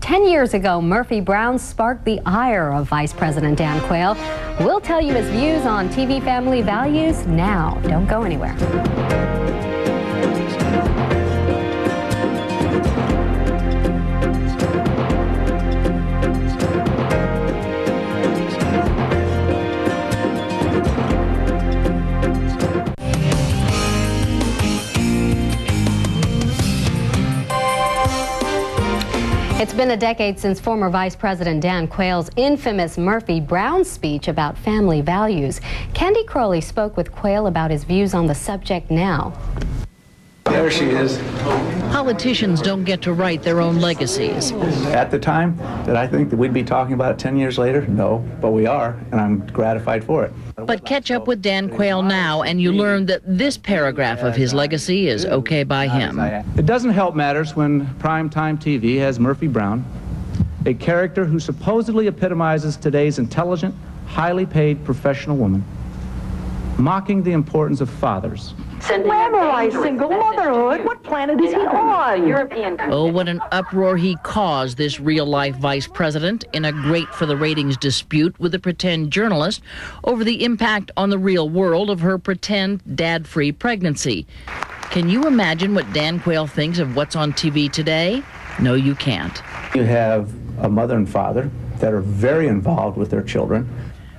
10 years ago, Murphy Brown sparked the ire of Vice President Dan Quayle. We'll tell you his views on TV family values now. Don't go anywhere. It's been a decade since former Vice President Dan Quayle's infamous Murphy Brown speech about family values. Candice Bergan spoke with Quayle about his views on the subject now. There she is. Politicians don't get to write their own legacies. At the time, did I think that we'd be talking about it 10 years later? No, but we are, and I'm gratified for it. But catch up with Dan Quayle now, and you learn that this paragraph of his legacy is okay by him. It doesn't help matters when primetime TV has Murphy Brown, a character who supposedly epitomizes today's intelligent, highly paid professional woman, mocking the importance of fathers. Glamorize single motherhood. What planet is he on? Oh, what an uproar he caused, this real-life vice president, in a great-for-the-ratings dispute with a pretend journalist over the impact on the real world of her pretend dad-free pregnancy. Can you imagine what Dan Quayle thinks of what's on TV today? No, you can't. You have a mother and father that are very involved with their children.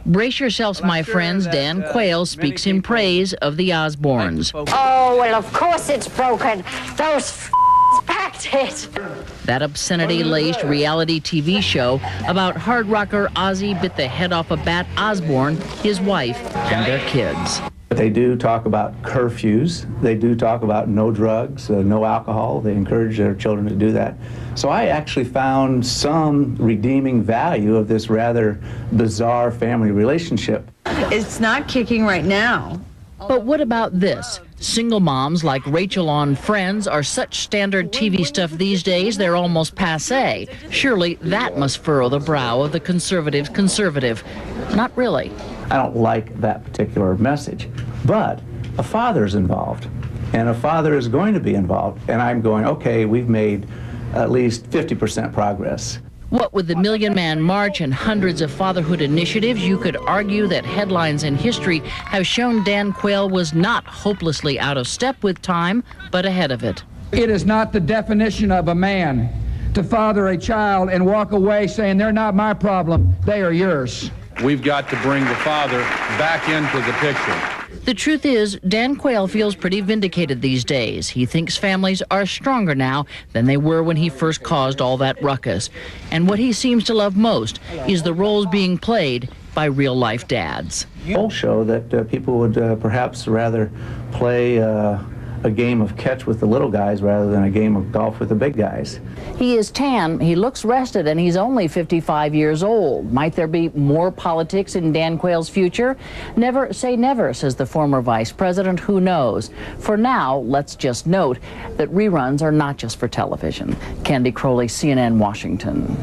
Brace yourselves, my friends. Dan Quayle speaks in praise of the Osbournes. Oh, well, of course it's broken. Those packed it. That obscenity-laced reality TV show about hard rocker Ozzy bit the head off a bat Osbourne, his wife, and their kids. They do talk about curfews. They do talk about no drugs, no alcohol. They encourage their children to do that. So I actually found some redeeming value of this rather bizarre family relationship. It's not kicking right now. But what about this? Single moms like Rachel on Friends are such standard TV stuff these days, they're almost passé. Surely that must furrow the brow of the conservative's conservative. Not really. I don't like that particular message, but a father's involved, and a father is going to be involved, and I'm going, okay, we've made at least 50% progress. What with the Million Man March and hundreds of fatherhood initiatives, you could argue that headlines in history have shown Dan Quayle was not hopelessly out of step with time, but ahead of it. It is not the definition of a man to father a child and walk away saying they're not my problem, they are yours. We've got to bring the father back into the picture. The truth is, Dan Quayle feels pretty vindicated these days. He thinks families are stronger now than they were when he first caused all that ruckus. And what he seems to love most is the roles being played by real-life dads. Polls show that people would perhaps rather play a game of catch with the little guys rather than a game of golf with the big guys. He is tan, he looks rested, and he's only 55 years old. Might there be more politics in Dan Quayle's future? Never say never, says the former vice president. Who knows? For now, let's just note that reruns are not just for television. Candice Bergan, CNN, Washington.